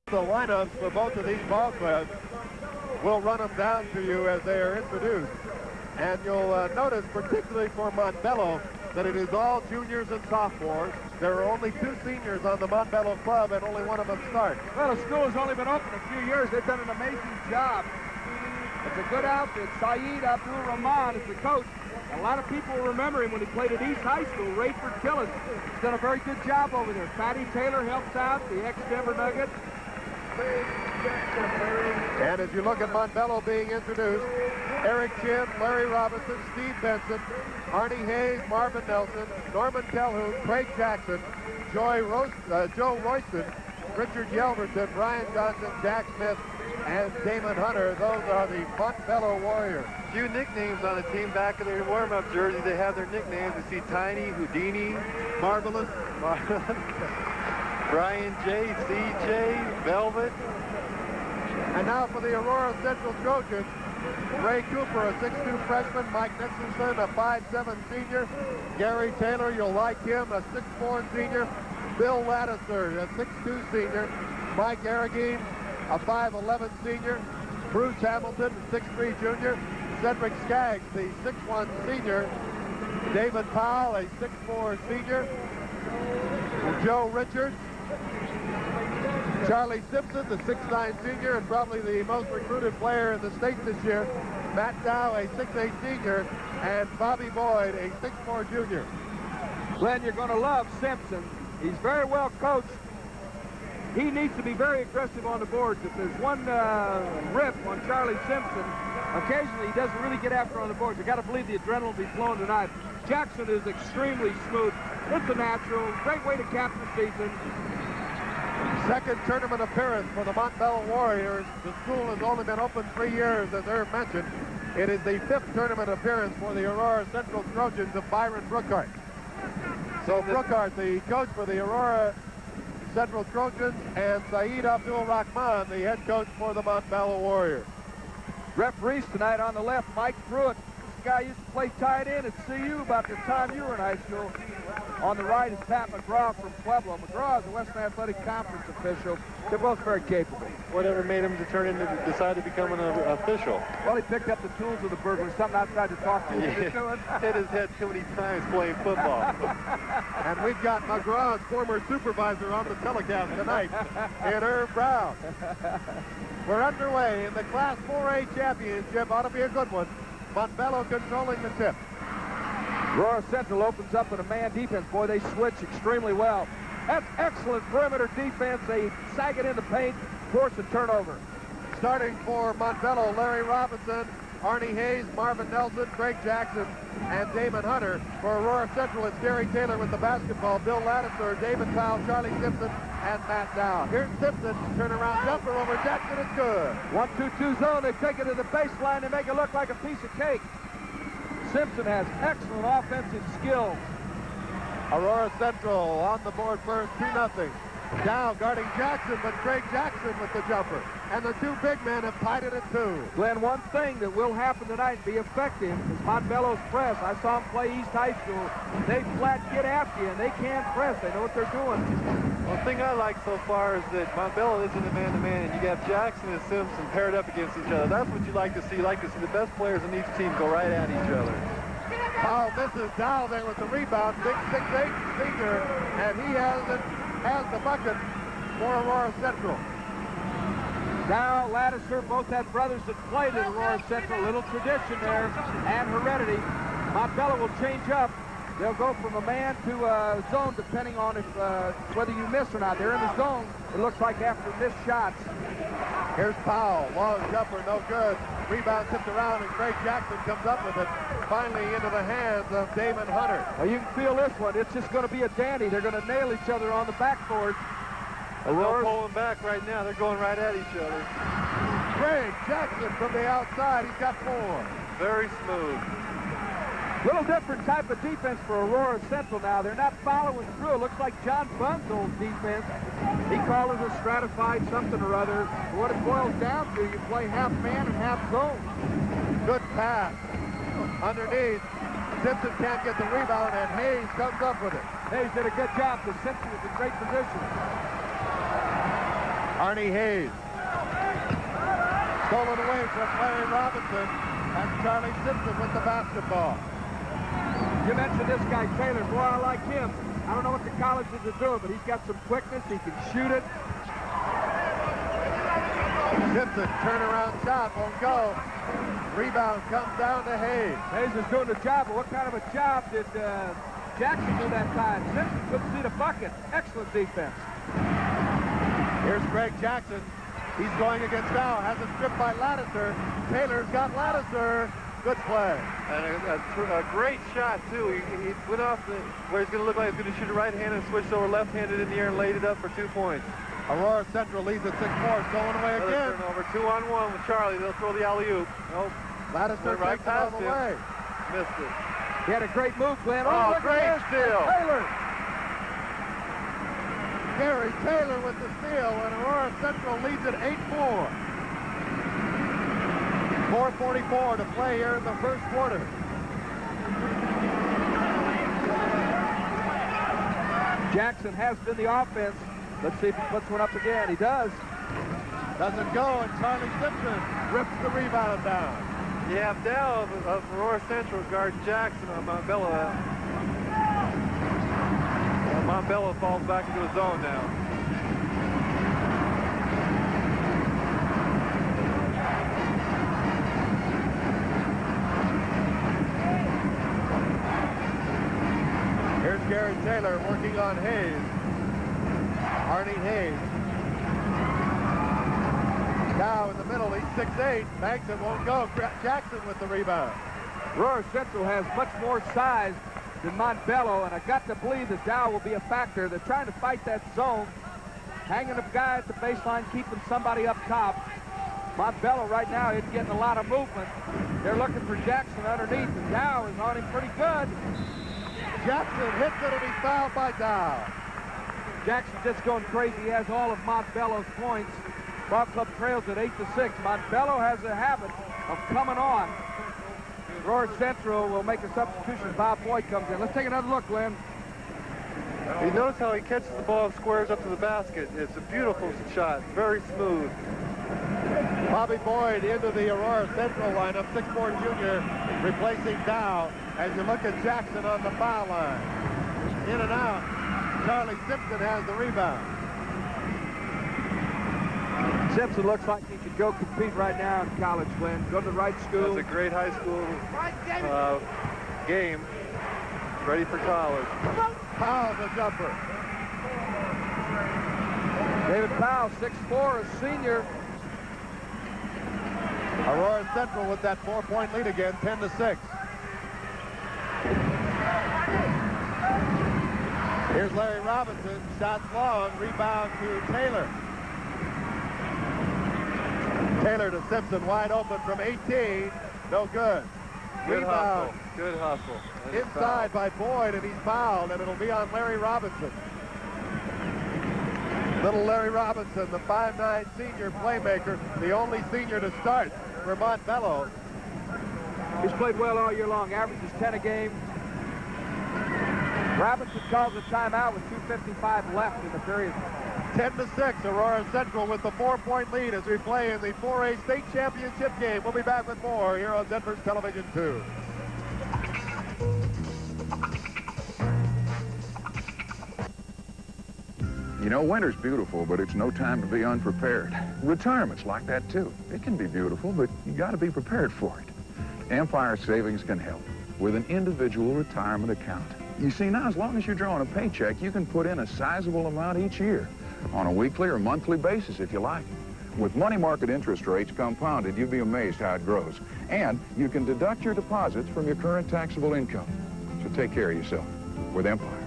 The lineups for both of these ball clubs. We'll run them down to you as they are introduced. And you'll notice, particularly for Montbello, that it is all juniors and sophomores. There are only 2 seniors on the Montbello club, and only one of them starts. Well, the school has only been open a few years. They've done an amazing job. It's a good outfit. Saeed Abdul-Rahman is the coach. A lot of people remember him when he played at East High School. Rayford Killis has done a very good job over there. Patty Taylor helps out, the ex-Denver Nugget. And as you look at Montbello being introduced, Eric Chin, Larry Robinson, Steve Benson, Arnie Hayes, Marvin Nelson, Norman Calhoun, Craig Jackson, Joe Royston, Richard Yelverton, Brian Johnson, Jack Smith, and Damon Hunter. Those are the Montbello Warriors. Few nicknames on the team. Back in their warm-up jerseys, they have their nicknames. You see Tiny, Houdini, Marvelous, Brian J, CJ, Velvet. And now for the Aurora Central Trojans, Ray Cooper, a 6'2 freshman, Mike Nixonson, a 5'7 senior, Gary Taylor, you'll like him, a 6'4 senior, Bill Laddiser, a 6'2 senior, Mike Aragine, a 5'11 senior, Bruce Hamilton, a 6'3 junior, Cedric Skaggs, the 6'1 senior, David Powell, a 6'4 senior, Joe Richards, Charlie Simpson, the 6'9 senior and probably the most recruited player in the state this year, Matt Dow, a 6'8 senior, and Bobby Boyd, a 6'4 junior. Glenn, you're going to love Simpson. He's very well coached. He needs to be very aggressive on the boards. If there's one rip on Charlie Simpson, occasionally he doesn't really get after on the boards. You got to believe the adrenaline will be flowing tonight. Jackson is extremely smooth. It's a natural. Great way to cap the season. Second tournament appearance for the Montbello Warriors. The school has only been open 3 years, as Irv mentioned. It is the 5th tournament appearance for the Aurora Central Trojans of Byron Brookhart. So Brookhart, the coach for the Aurora Central Trojans, and Saeed Abdul-Rahman, the head coach for the Montbello Warriors. Referees tonight on the left, Mike Pruitt. This guy used to play tight end at CU about the time you were in high school. On the right is Pat McGraw from Pueblo. McGraw is a Western Athletic Conference official. They're both very capable. Whatever made him decide to become an official? Well, he picked up the tools of the burglar, something outside to talk to him. Hit his head too many times playing football. And we've got McGraw's former supervisor on the telecast tonight, and Irv Brown. We're underway in the Class 4A championship. Ought to be a good one. Montbello controlling the tip. Aurora Central opens up in a man defense. Boy, they switch extremely well. That's excellent perimeter defense. They sag it in the paint, force a turnover. Starting for Montbello, Larry Robinson, Arnie Hayes, Marvin Nelson, Craig Jackson, and Damon Hunter. For Aurora Central, it's Gary Taylor with the basketball, Bill Laddiser, David Powell, Charlie Simpson, and Matt Dow. Here's Simpson, turnaround jumper over Jackson, it's good. 1-2-2 zone, they take it to the baseline, they make it look like a piece of cake. Simpson has excellent offensive skills. Aurora Central on the board first, 2-0. Dow guarding Jackson, but Craig Jackson with the jumper. And the 2 big men have tied it at 2. Glenn, one thing that will happen tonight and be effective is Montbello's press. I saw them play East High School. They flat get after you, and they can't press. They know what they're doing. Well, the thing I like so far is that Montbello isn't a man-to-man, and you got Jackson and Simpson paired up against each other. That's what you like to see. You like to see the best players in each team go right at each other. Oh, this is Dow there with the rebound. Big 6'8 senior, and he has the bucket for Aurora Central. Dow, Laddiser, both had brothers that played at Aurora Central. Little tradition there and heredity. Montbello will change up. They'll go from a man to a zone depending on if whether you miss or not. They're in the zone, it looks like, after missed shots. Here's Powell, long jumper, no good. Rebound tipped around, and Craig Jackson comes up with it. Finally into the hands of Damon Hunter. Well, you can feel this one. It's just going to be a dandy. They're going to nail each other on the backboard. They're pulling back right now. They're going right at each other. Craig Jackson from the outside. He's got 4. Very smooth. Little different type of defense for Aurora Central now. They're not following through. It looks like John Bunn's old defense. He called it a stratified something or other. What it boils down to, you play half man and half zone. Good pass. Underneath. Simpson can't get the rebound, and Hayes comes up with it. Hayes did a good job because Simpson was in great position. Arnie Hayes. Stolen away from Larry Robinson, and Charlie Simpson with the basketball. You mentioned this guy, Taylor. Boy, I like him. I don't know what the colleges are doing, but he's got some quickness. He can shoot it. Simpson, turnaround shot, won't go. Rebound comes down to Hayes. Hayes is doing the job, but what kind of a job did Jackson do that time? Simpson couldn't see the bucket. Excellent defense. Here's Greg Jackson. He's going against Dow. Has it stripped by Lattiser. Taylor's got Lattiser. Good play. And a great shot, too. He went off where he's going to look like he's going to shoot a right-handed and switched over left-handed in the air and laid it up for 2 points. Aurora Central leads at 6-4. Stolen away again. Turnover, 2-on-1 with Charlie. They'll throw the alley-oop. Nope. Lattiser right takes it past all the him. way. Missed it. He had a great move, Glenn. Oh, look great at this. steal. Taylor. Gary Taylor with the steal, and Aurora Central leads at 8-4. 4:44 to play here in the first quarter. Jackson has been the offense. Let's see if he puts one up again. He does. Doesn't go, and Charlie Simpson rips the rebound down. You have Dow of Aurora Central guarding Jackson on Montbello. Montbello falls back into the zone now. Here's Gary Taylor working on Hayes. Arnie Hayes. Dow in the middle, he's 6'8". Banks it, won't go. Jackson with the rebound. Aurora Central has much more size than Montbello, and I got to believe that Dow will be a factor. They're trying to fight that zone, hanging a guy at the baseline, keeping somebody up top. Montbello right now isn't getting a lot of movement. They're looking for Jackson underneath, and Dow is on him pretty good. Jackson hits it, and he's fouled by Dow. Jackson just going crazy. He has all of Montbello's points. Ball club trails at 8-6. Montbello has a habit of coming on. Aurora Central will make a substitution. Bob Boyd comes in. Let's take another look, Glenn. You notice how he catches the ball and squares up to the basket. It's a beautiful shot, very smooth. Bobby Boyd into the Aurora Central lineup, 6'4" junior, replacing Dow. As you look at Jackson on the foul line. In and out. Charlie Simpson has the rebound. Simpson looks like he could go compete right now in college, Glenn. Go to the right school. That's a great high school game. Ready for college. Powell the jumper. David Powell, 6'4", a senior. Aurora Central with that 4-point lead again, 10-6. Here's Larry Robinson, shots long, rebound to Taylor. Taylor to Simpson, wide open from 18, no good. Good Rebound. hustle. Good hustle. Inside by Boyd, and he's fouled, and it'll be on Larry Robinson. Little Larry Robinson, the 5'9" senior playmaker, the only senior to start for Montbello. He's played well all year long, averages 10 a game. Robinson calls a timeout with 2:55 left in the period. 10-6, Aurora Central with the 4-point lead as we play in the 4A state championship game. We'll be back with more here on Denver's Television 2. You know, winter's beautiful, but it's no time to be unprepared. Retirement's like that, too. It can be beautiful, but you got to be prepared for it. Empire Savings can help with an individual retirement account. You see, now, as long as you're drawing a paycheck, you can put in a sizable amount each year on a weekly or monthly basis, if you like. With money market interest rates compounded, you'd be amazed how it grows. And you can deduct your deposits from your current taxable income. So take care of yourself with Empire.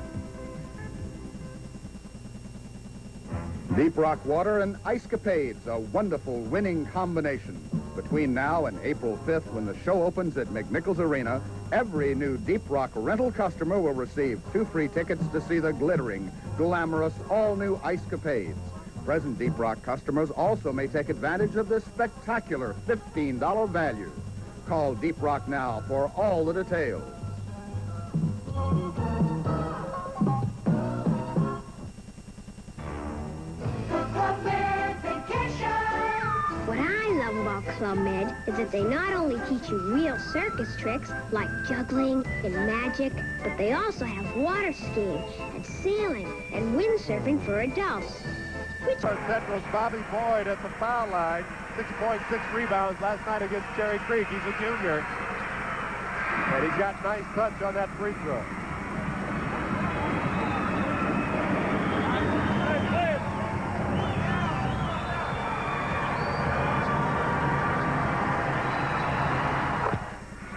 Deep Rock Water and Ice Capades, a wonderful winning combination. Between now and April 5th, when the show opens at McNichols Arena, every new Deep Rock rental customer will receive 2 free tickets to see the glittering, glamorous, all-new Ice Capades. Present Deep Rock customers also may take advantage of this spectacular $15 value. Call Deep Rock now for all the details. Where they Basketball Club, Med, is that they not only teach you real circus tricks like juggling and magic, but they also have water skiing and sailing and windsurfing for adults. Central's Bobby Boyd at the foul line. 6.6 rebounds last night against Cherry Creek. He's a junior. And he's got nice touch on that free throw.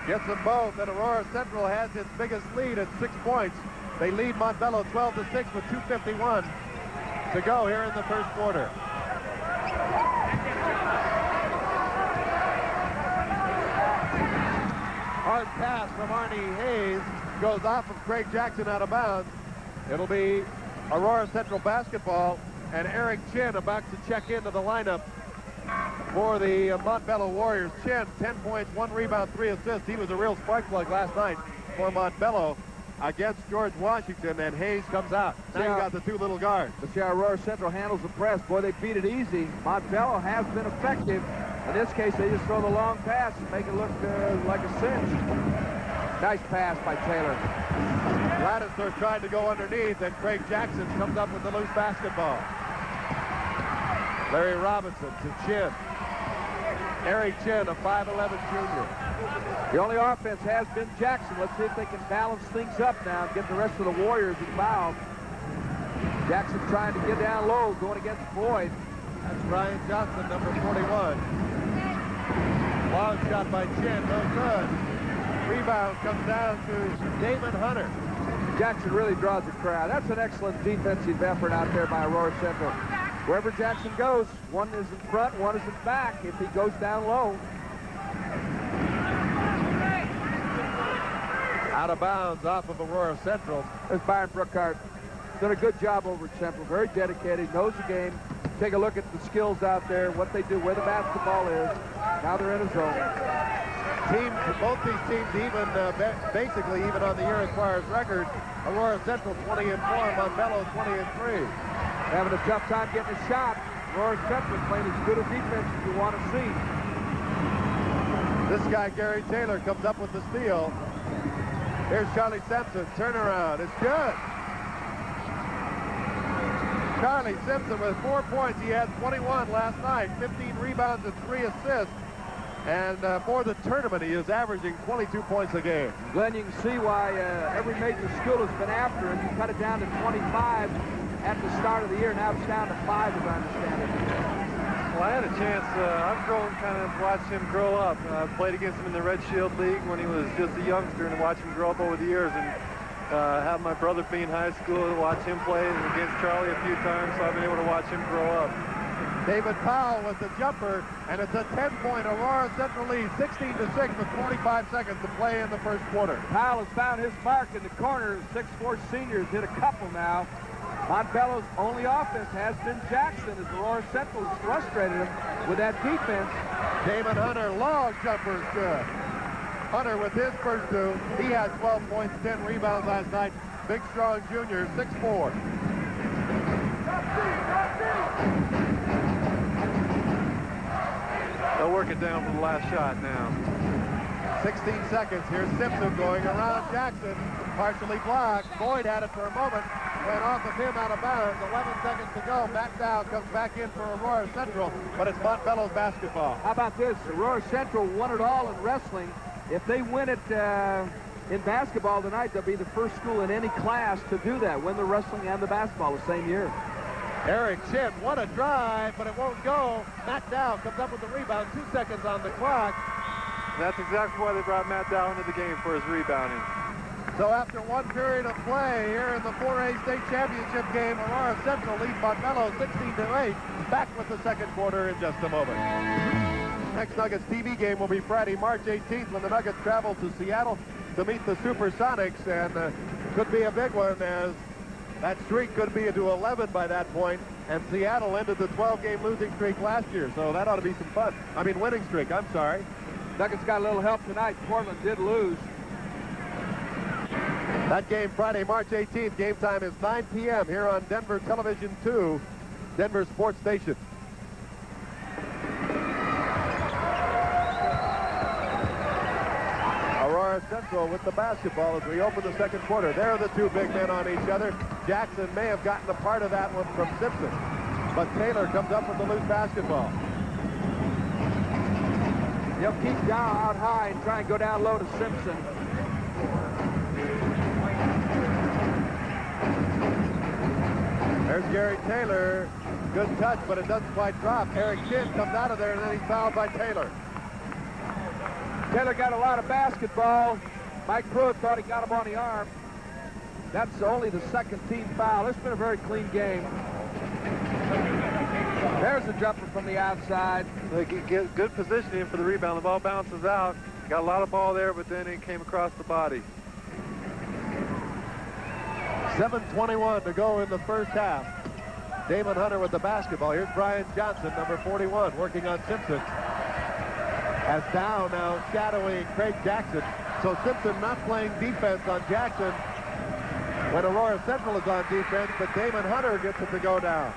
Gets them both, and Aurora Central has its biggest lead at 6 points. They lead Montbello 12-6 with 2:51 to go here in the first quarter. Hard pass from Arnie Hayes goes off of Craig Jackson out of bounds. It'll be Aurora Central basketball, and Eric Chin about to check into the lineup for the Montbello Warriors. Chin, 10 points, 1 rebound, 3 assists. He was a real spark plug last night for Montbello against George Washington, and Hayes comes out. Now you got the two little guards. Let's see how Aurora Central handles the press. Boy, they beat it easy. Montbello has been effective. In this case, they just throw the long pass and make it look like a cinch. Nice pass by Taylor. Ladisler tried to go underneath, and Craig Jackson comes up with the loose basketball. Larry Robinson to Chin. Eric Chin, a 5'11 junior. The only offense has been Jackson. Let's see if they can balance things up now and get the rest of the Warriors involved. Jackson trying to get down low, going against Boyd. That's Ryan Johnson, number 41. Long shot by Chin, no good. Rebound comes down to Damon Hunter. Jackson really draws the crowd. That's an excellent defensive effort out there by Aurora Central. Wherever Jackson goes, one is in front, one is in back if he goes down low. Out of bounds off of Aurora Central. There's Byron Brookhart. Done a good job over at Central. Very dedicated, knows the game. Take a look at the skills out there, what they do, where the basketball is. Now they're in a zone. Both these teams even, basically even on the year as far as record, Aurora Central 20-4, Montbello 20-3. Having a tough time getting a shot. Aurora Central playing as good a defense as you want to see. This guy, Gary Taylor, comes up with the steal. Here's Charlie Simpson, turnaround, it's good. Charlie Simpson with 4 points. He had 21 last night, 15 rebounds and 3 assists. And for the tournament, he is averaging 22 points a game. Glenn, you can see why every major school has been after him. He cut it down to 25 at the start of the year. Now it's down to 5, as I understand it. Well, I had a chance. I've grown kind of watched him grow up. I played against him in the Red Shield League when he was just a youngster, and watched him grow up over the years. And have my brother be in high school and watch him play against Charlie a few times, so I've been able to watch him grow up. David Powell with the jumper, and it's a 10-point Aurora Central lead, 16-6 with 45 seconds to play in the first quarter. Powell has found his mark in the corner. 6'4" seniors hit a couple now. Montbello's only offense has been Jackson, as Aurora Central has frustrated him with that defense. Damon Hunter, long jumper is good. Hunter with his first 2. He had 12 points, 10 rebounds last night. Big, strong junior, 6'4". They'll work it down for the last shot now. 16 seconds. Here's Simpson going around Jackson. Partially blocked. Boyd had it for a moment. Went off of him out of bounds. 11 seconds to go. Back down. Comes back in for Aurora Central. But it's Montbello's basketball. How about this? Aurora Central won it all in wrestling. If they win it in basketball tonight, they'll be the first school in any class to do that. Win the wrestling and the basketball the same year. Eric Chin, what a drive, but it won't go. Matt Dow comes up with the rebound. 2 seconds on the clock. That's exactly why they brought Matt Dow into the game, for his rebounding. So after 1 period of play here in the 4A state championship game, Aurora Central leads Montbello 16-8. Back with the second quarter in just a moment. Next Nuggets TV game will be Friday, March 18th, when the Nuggets travel to Seattle to meet the Supersonics, and could be a big one, as that streak could be to 11 by that point, and Seattle ended the 12-game losing streak last year, so that ought to be some fun. I mean, winning streak, I'm sorry. Nuggets got a little help tonight. Portland did lose. That game Friday, March 18th. Game time is 9 p.m. here on Denver Television 2, Denver Sports Station. Aurora Central with the basketball as we open the second quarter. There are the two big men on each other. Jackson may have gotten a part of that one from Simpson, but Taylor comes up with the loose basketball. He'll keep down out high and try and go down low to Simpson. There's Gary Taylor. Good touch, but it doesn't quite drop. Eric Chin comes out of there, and then he's fouled by Taylor. Taylor got a lot of basketball. Mike Pruitt thought he got him on the arm. That's only the second team foul. It's been a very clean game. There's a jumper from the outside. They get good positioning for the rebound. The ball bounces out. Got a lot of ball there, but then it came across the body. 7:21 to go in the first half. Damon Hunter with the basketball. Here's Brian Johnson, number 41, working on Simpson. As Dow now shadowing Craig Jackson. So Simpson not playing defense on Jackson when Aurora Central is on defense, but Damon Hunter gets it to go down.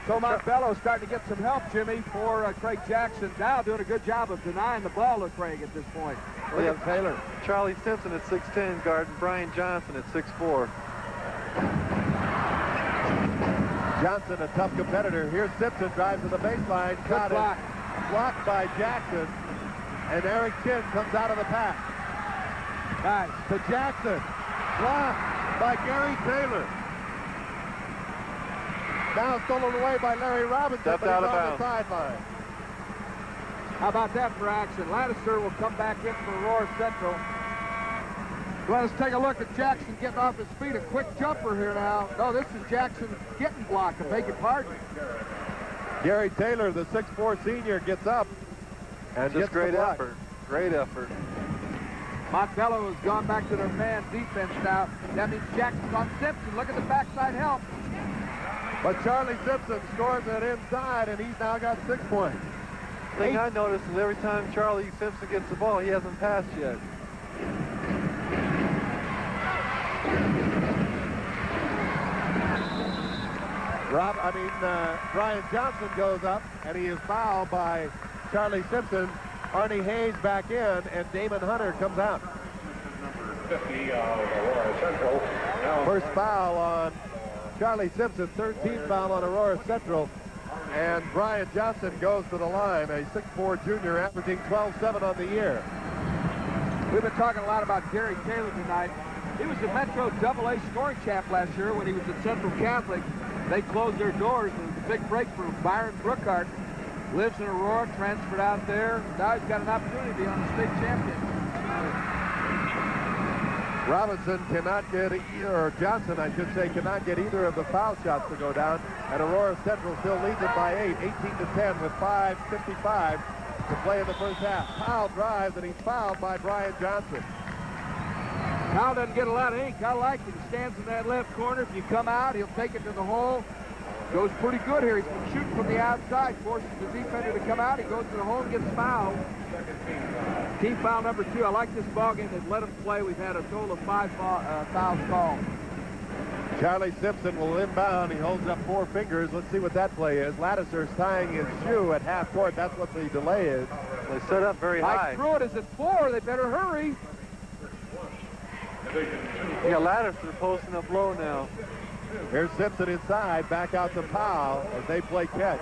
So Montbello starting to get some help, Jimmy, for Craig Jackson. Dow doing a good job of denying the ball to Craig at this point. Look at Taylor. Charlie Simpson at 6'10", guarding Brian Johnson at 6'4". Johnson, a tough competitor. Here's Simpson, drives to the baseline. Got it. Blocked by Jackson. And Eric Chin comes out of the pack. Nice. To Jackson. Blocked by Gary Taylor. Now stolen away by Larry Robinson, Stepped but he's out of on bounds. the sideline. How about that for action? Lattiser will come back in for Aurora Central. Let us take a look at Jackson getting off his feet. A quick jumper here now. No, this is Jackson getting blocked. I beg your pardon. Gary Taylor, the 6'4" senior, gets up and Just gets great the block. effort. Great effort. Montbello has gone back to their man defense now. That means Jackson's on Simpson. Look at the backside help. But Charlie Simpson scores it inside, and he's now got 6 points. The thing I noticed is every time Charlie Simpson gets the ball, he hasn't passed yet. Brian Johnson goes up, and he is fouled by Charlie Simpson. Arnie Hayes back in, and Damon Hunter comes out. First foul on Charlie Simpson, 13th foul on Aurora Central. And Brian Johnson goes to the line, a 6'4" junior, averaging 12-7 on the year. We've been talking a lot about Gary Taylor tonight. He was the Metro AA scoring champ last year when he was at Central Catholic. They closed their doors. It was a big break for Byron Brookhart. Lives in Aurora, transferred out there. Now he's got an opportunity to be on the state champion. Robinson cannot get, or Johnson, I should say, cannot get either of the foul shots to go down. And Aurora Central still leads it by 8, 18-10 with 5:55 to play in the first half. Powell drives, and he's fouled by Brian Johnson. Powell doesn't get a lot of ink. I like it. He stands in that left corner. If you come out, he'll take it to the hole. Goes pretty good here. He's been shooting from the outside, forces the defender to come out. He goes to the hole and gets fouled. Team foul number 2. I like this ballgame. They've let him play. We've had a total of 5 fouls called. Charlie Simpson will inbound. He holds up 4 fingers. Let's see what that play is. Lattiser's tying his shoe at half court. That's what the delay is. They set up very high. Mike Pruitt is at 4. They better hurry. Yeah, Lattiser posting up low now. Here's Simpson inside, back out to Powell as they play catch.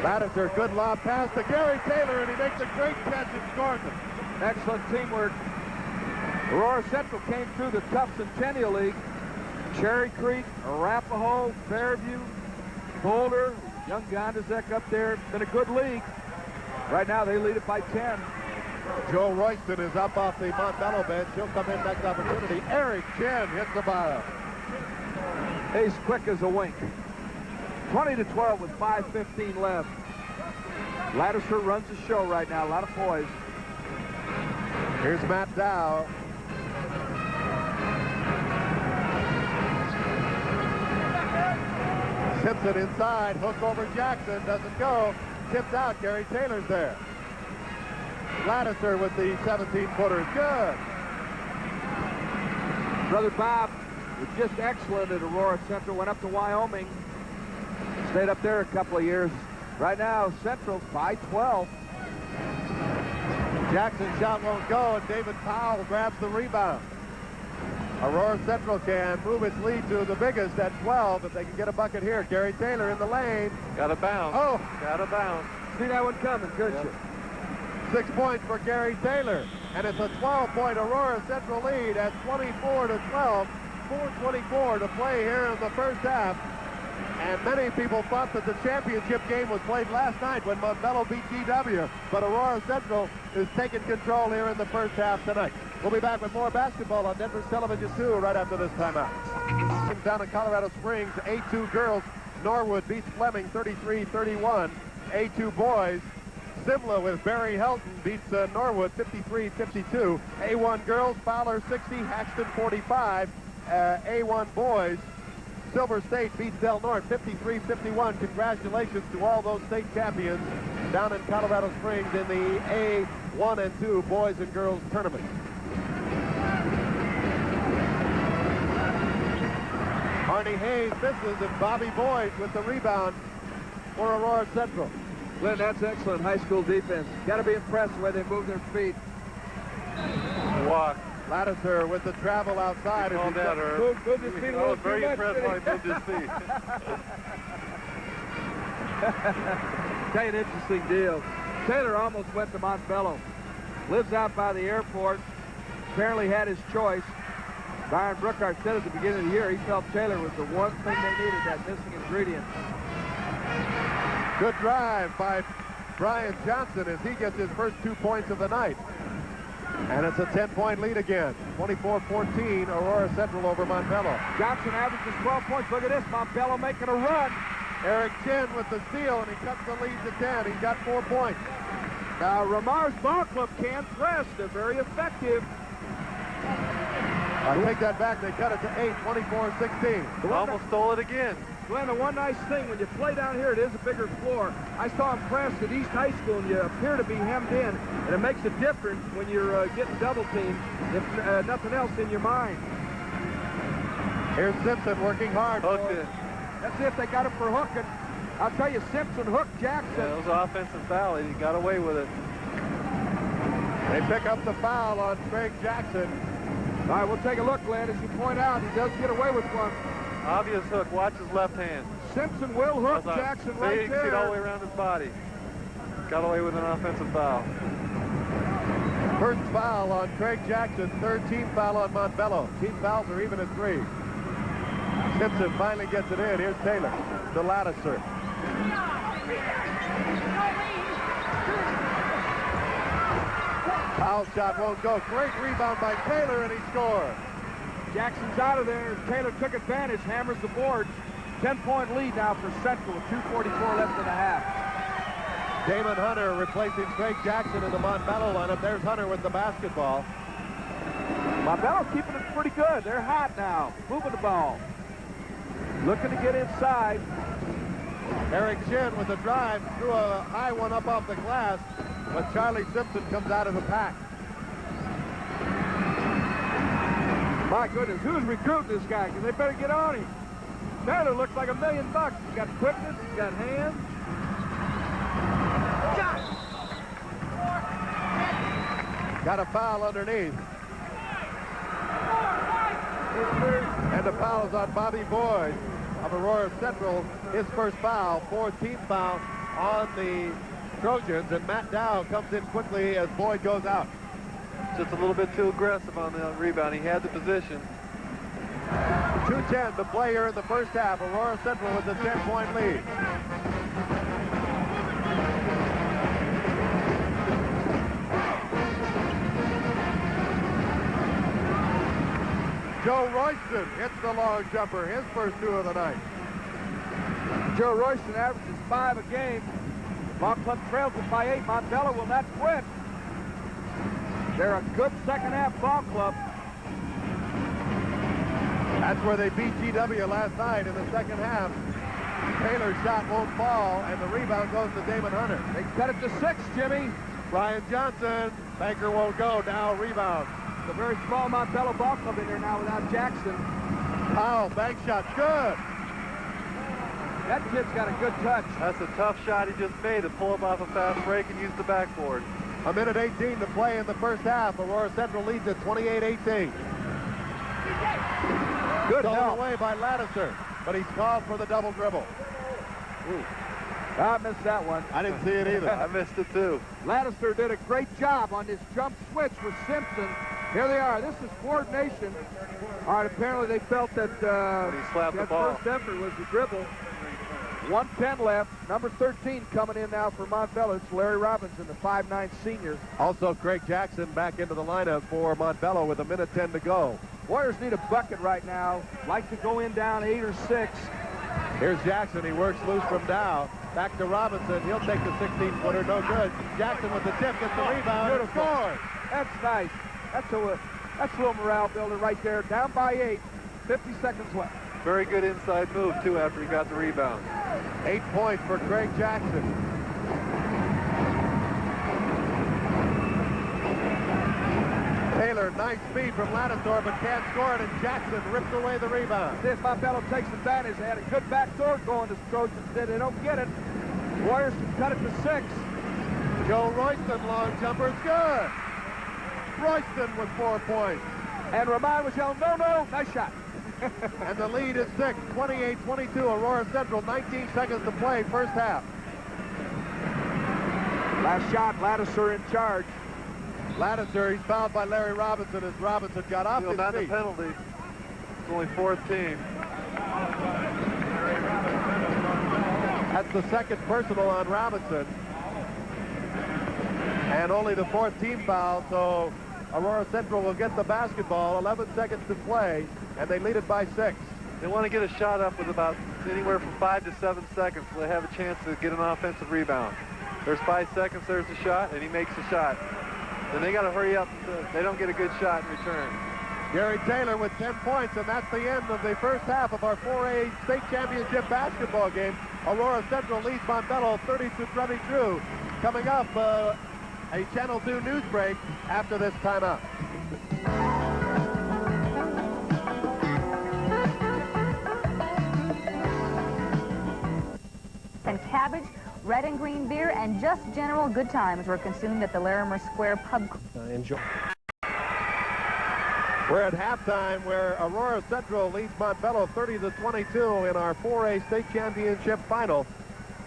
Lattiser, good lob pass to Gary Taylor, and he makes a great catch and scores it. Excellent teamwork. Aurora Central came through the tough Centennial League. Cherry Creek, Arapahoe, Fairview, Boulder, Young Gondazek up there. It's been a good league. Right now they lead it by 10. Joe Royston is up off the Montbello bench. He'll come in next opportunity. Eric Chen hits the bottom. He's quick as a wink. 20-12 with 5:15 left. Lattiser runs the show right now. A lot of poise. Here's Matt Dow. Simpson inside. Hook over Jackson. Doesn't go. Tipped out. Gary Taylor's there. Lattiser with the 17-footer. Good. Brother Bob was just excellent at Aurora Central. Went up to Wyoming. Stayed up there a couple of years. Right now, Central by 12. Jackson's shot won't go, and David Powell grabs the rebound. Aurora Central can move its lead to the biggest at 12 if they can get a bucket here. Gary Taylor in the lane. Got to bounce. Oh! Got to bounce. See that one coming, couldn't you? 6 points for Gary Taylor. And it's a 12-point Aurora Central lead at 24-12. 4:24 to play here in the first half. And many people thought that the championship game was played last night when Montbello beat GW. But Aurora Central is taking control here in the first half tonight. We'll be back with more basketball on Denver's Television 2 right after this timeout. Down in Colorado Springs, A2 girls, Norwood beats Fleming 33-31. A2 boys, Simla with Barry Helton beats Norwood 53-52. A1 girls, Fowler 60, Haxton 45. A1 boys, Silver State beats Del Norte 53-51. Congratulations to all those state champions down in Colorado Springs in the A1 and 2 boys and girls tournament. Arnie Hayes misses, and Bobby Boyd with the rebound for Aurora Central. Glenn, that's excellent high school defense. Got to be impressed the way they move their feet. Walk. Lattiser with the travel outside. Called that, Moved his feet a I little was very too much, impressed didn't when he? he moved his feet. Tell you an interesting deal. Taylor almost went to Montbello. Lives out by the airport. Apparently had his choice. Byron Brookhart said at the beginning of the year he felt Taylor was the one thing they needed, that missing ingredient. Good drive by Brian Johnson as he gets his first 2 points of the night. And it's a 10-point lead again. 24-14, Aurora Central over Montbello. Johnson averages 12 points. Look at this, Montbello making a run. Eric Chin with the steal, and he cuts the lead to 10. He's got 4 points. Now, Ramar's ball club can't press. They're very effective. I take that back. They cut it to 8, 24-16. Almost stole it again. Glenn, the one nice thing, when you play down here, it is a bigger floor. I saw him press at East High School, and you appear to be hemmed in, and it makes a difference when you're getting double teamed, if nothing else in your mind. Here's Simpson working hard. Hooked it. Let's see if they got him for hooking. I'll tell you, Simpson hooked Jackson. Yeah, it was an offensive foul. He got away with it. They pick up the foul on Craig Jackson. All right, we'll take a look, Glenn. As you point out, he does get away with one. Obvious hook. Watch his left hand. Simpson will hook Jackson right there. You can see it all the way there. around his body. Got away with an offensive foul. First foul on Craig Jackson. Third team foul on Montbello. Team fouls are even at 3. Simpson finally gets it in. Here's Taylor to Lattiser. Foul shot won't go. Great rebound by Taylor, and he scores. Jackson's out of there. Taylor took advantage, hammers the boards. 10-point lead now for Central with 2:44 left in the half. Damon Hunter replacing Craig Jackson in the Montbello lineup. There's Hunter with the basketball. Montbello's keeping it pretty good. They're hot now, moving the ball. Looking to get inside. Eric Chin with the drive, threw a high one up off the glass, but Charlie Simpson comes out of the pack. My goodness, who's recruiting this guy? Because they better get on him. Taylor looks like $1 million. He's got quickness, he's got hands. Got a foul underneath. And the foul is on Bobby Boyd of Aurora Central. His first foul, 4th team foul on the Trojans. And Matt Dow comes in quickly as Boyd goes out. Just a little bit too aggressive on the rebound. He had the position. 2:10 to play here in the first half. Aurora Central with a 10-point lead. Joe Royston hits the long jumper, his first 2 of the night. Joe Royston averages 5 a game. Ball club trails it by 8. Montbello will not quit. They're a good second-half ball club. That's where they beat GW last night in the second half. Taylor's shot won't fall, and the rebound goes to Damon Hunter. They cut it to 6, Jimmy. Brian Johnson, banker won't go, Dow rebound. It's a very small Montbello ball club in there now without Jackson. Powell, bank shot, good. That kid's got a good touch. That's a tough shot he just made to pull up off a fast break and use the backboard. A minute 18 to play in the first half. Aurora Central leads at 28-18. Good Stolen help. away by Lattiser, but he's called for the double dribble. Ooh. I missed that one. I didn't see it either. I missed it too. Lattiser did a great job on this jump switch with Simpson. Here they are. This is coordination. All right, apparently they felt that He slapped the ball. first effort was the dribble. 1:10 left. Number 13 coming in now for Montbello. It's Larry Robinson, the 5'9" senior. Also, Craig Jackson back into the lineup for Montbello with a minute 10 to go. Warriors need a bucket right now. Like to go in down 8 or 6. Here's Jackson. He works loose from Dow. Back to Robinson. He'll take the 16-footer. No good. Jackson with the tip. Gets the rebound. And scores. That's nice. That's a little morale builder right there. Down by 8. 50 seconds left. Very good inside move, too, after he got the rebound. 8 points for Craig Jackson. Taylor, nice speed from Lattiser, but can't score it, and Jackson rips away the rebound. See if Montbello takes advantage. They had a good backdoor going to Trojans. They don't get it. Warriors can cut it to 6. Joe Royston, long jumper, is good. Royston with 4 points. And Ramon was yelling, no, no, nice shot. And the lead is 6, 28-22. Aurora Central, 19 seconds to play, first half. Last shot, Lattiser in charge. Lattiser, he's fouled by Larry Robinson as Robinson got off his Not a feet. penalty. It's only 4th team. That's the second personal on Robinson. And only the 4th team foul, so Aurora Central will get the basketball. 11 seconds to play, and they lead it by 6. They want to get a shot up with about anywhere from 5 to 7 seconds so they have a chance to get an offensive rebound. There's 5 seconds, there's the shot, and he makes the shot. Then they got to hurry up so they don't get a good shot in return. Gary Taylor with 10 points, and that's the end of the first half of our 4A state championship basketball game. Aurora Central leads Montbello 30-22. Coming up, a Channel 2 news break after this timeout. And cabbage, red and green beer, and just general good times were consumed at the Larimer Square Pub. Enjoy. We're at halftime where Aurora Central leads Montbello 30-22 in our 4A state championship final.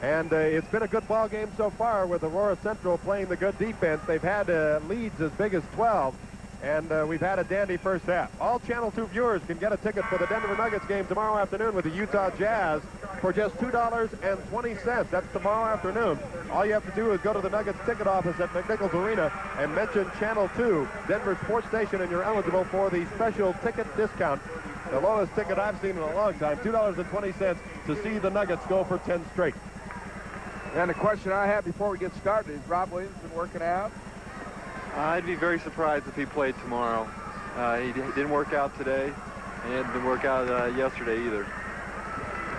And it's been a good ball game so far with Aurora Central playing the good defense. They've had leads as big as 12, and we've had a dandy first half. All Channel 2 viewers can get a ticket for the Denver Nuggets game tomorrow afternoon with the Utah Jazz for just $2.20. That's tomorrow afternoon. All you have to do is go to the Nuggets ticket office at McNichols Arena and mention Channel 2, Denver sports station, and you're eligible for the special ticket discount. The lowest ticket I've seen in a long time, $2.20 to see the Nuggets go for 10 straight. And the question I have before we get started is Rob Williams been working out? I'd be very surprised if he played tomorrow. He didn't work out today, and he didn't work out yesterday either.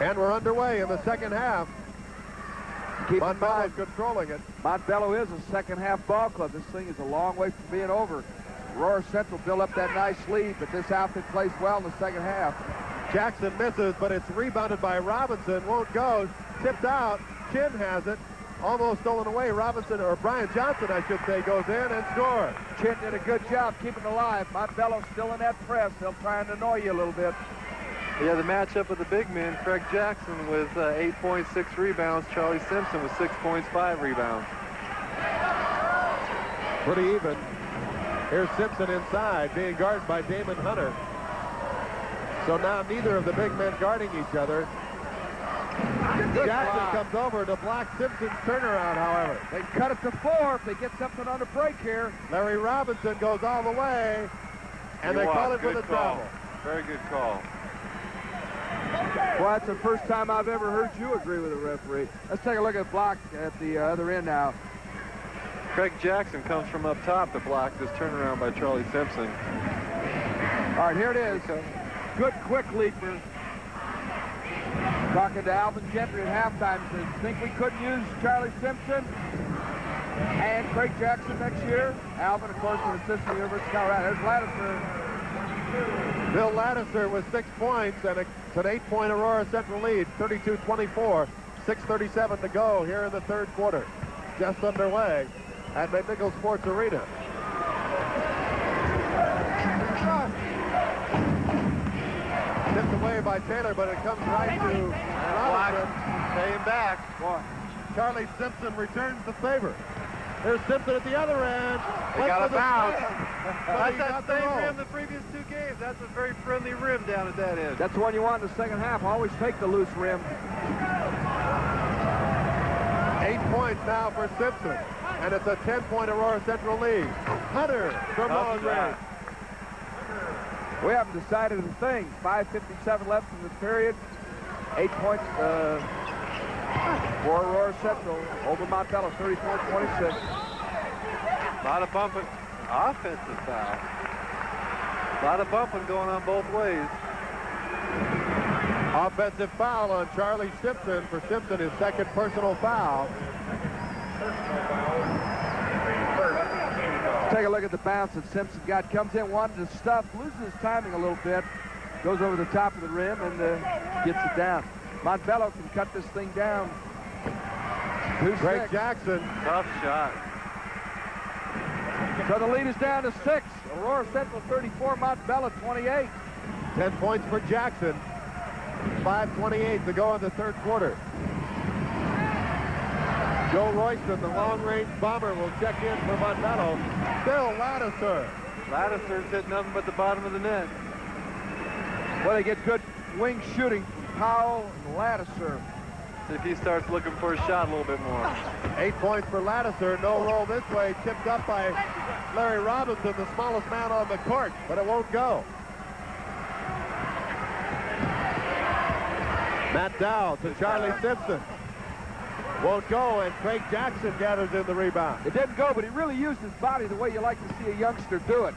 And we're underway in the second half. Montbello controlling it. Montbello is a second half ball club. This thing is a long way from being over. Aurora Central built up that nice lead, but this outfit plays well in the second half. Jackson misses, but it's rebounded by Robinson. Won't go. Tipped out. Chin has it. Almost stolen away. Robinson, or Brian Johnson, I should say, goes in and scores. Chin did a good job keeping it alive. Montbello's still in that press. They'll try and annoy you a little bit. Yeah, the matchup of the big men, Craig Jackson with 8 points, 6 rebounds. Charlie Simpson with 6 points, 5 rebounds. Pretty even. Here's Simpson inside, being guarded by Damon Hunter. So now neither of the big men guarding each other. Jackson comes over to block Simpson's turnaround, however. They cut it to 4 if they get something on the break here. Larry Robinson goes all the way, and they call it for the travel. Very good call. Well, that's the first time I've ever heard you agree with the referee. Let's take a look at block at the other end now. Craig Jackson comes from up top to block this turnaround by Charlie Simpson. All right, here it is. Good quick leaper. Talking to Alvin Gentry at halftime, says, think we couldn't use Charlie Simpson and Craig Jackson next year? Alvin, of course, an assistant at the University of Colorado. There's Lattiser. Bill Lattiser with 6 points, and it's an 8-point Aurora Central lead, 32-24. 6:37 to go here in the third quarter. Just underway. at McNichols Sports Arena. Tipped away by Taylor, but it comes right to Robinson. Paying back. Boy, Charlie Simpson returns the favor. There's Simpson at the other end. They got a bounce. That's That's that same rim the previous 2 games. That's a very friendly rim down at that end. That's the one you want in the second half. Always take the loose rim. 8 points now for Simpson, and it's a 10-point Aurora Central lead. Hunter from long range. We haven't decided a thing. 5:57 left in the period. 8 points for Aurora Central over Montbello, 34-26. A lot of bumping. Offensive foul. A lot of bumping going on both ways. Offensive foul on Charlie Simpson. For Simpson, his second personal foul. Take a look at the bounce that Simpson got. Comes in, wanted to stuff, loses his timing a little bit, goes over the top of the rim and gets it down. Montbello can cut this thing down. Greg Jackson. Tough shot. So the lead is down to 6. Aurora Central 34, Montbello 28. 10 points for Jackson. 5:28 to go in the third quarter. Joe Royston, the long-range bomber, will check in for Montbello. Bill Lattiser. Lattiser's hit nothing but the bottom of the net. Well, they get good wing shooting from Powell and Lattiser. See if he starts looking for a shot a little bit more. 8 points for Lattiser. No roll this way. Tipped up by Larry Robinson, the smallest man on the court, but it won't go. Matt Dow to Charlie Simpson. Won't go, and Craig Jackson gathers in the rebound. It didn't go, but he really used his body the way you like to see a youngster do it.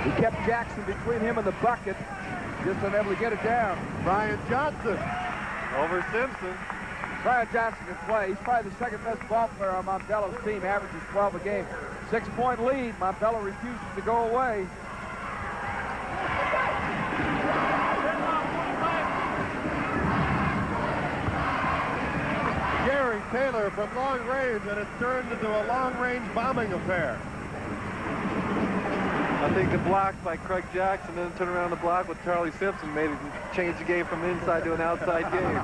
He kept Jackson between him and the bucket, just unable to get it down. Brian Johnson. Over Simpson. Brian Johnson can play. He's probably the second best ball player on Montbello's team, averages 12 a game. 6-point lead. Montbello refuses to go away. Gary Taylor from long range, and it's turned into a long-range bombing affair. I think the block by Craig Jackson, then turn around the block with Charlie Simpson made it change the game from inside to an outside game.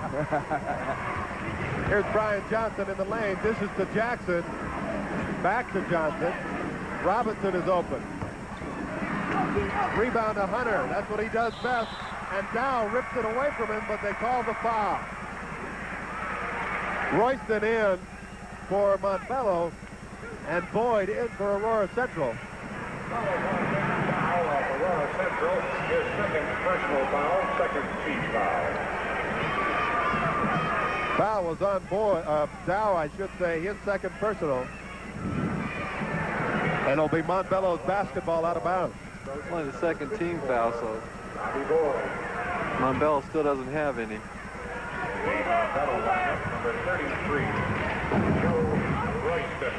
Here's Brian Johnson in the lane. Dishes to Jackson. Back to Johnson. Robinson is open. Rebound to Hunter. That's what he does best. And Dow rips it away from him, but they call the foul. Royston in for Montbello, and Boyd in for Aurora Central. Foul of Aurora Central, his second personal foul, second team foul. Foul was on Dow, I should say, his second personal. And it'll be Montbello's basketball out of bounds. It's only the second team foul, so Montbello still doesn't have any. Montbello lineup, number 33, Joe Royston.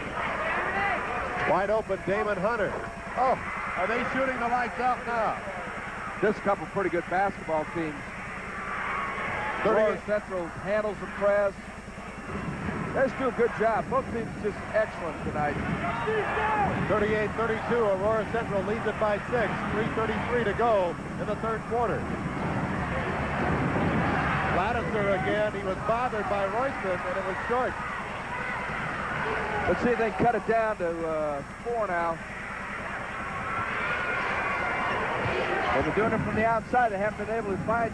Wide open, Damon Hunter. Oh, are they shooting the lights out now? This couple pretty good basketball teams. Aurora Central handles the press. They just do a good job. Both teams just excellent tonight. 38-32, Aurora Central leads it by 6. 3:33 to go in the third quarter. Lattiser again. He was bothered by Royston, and it was short. Let's see if they can cut it down to 4 now. They've been doing it from the outside. They haven't been able to find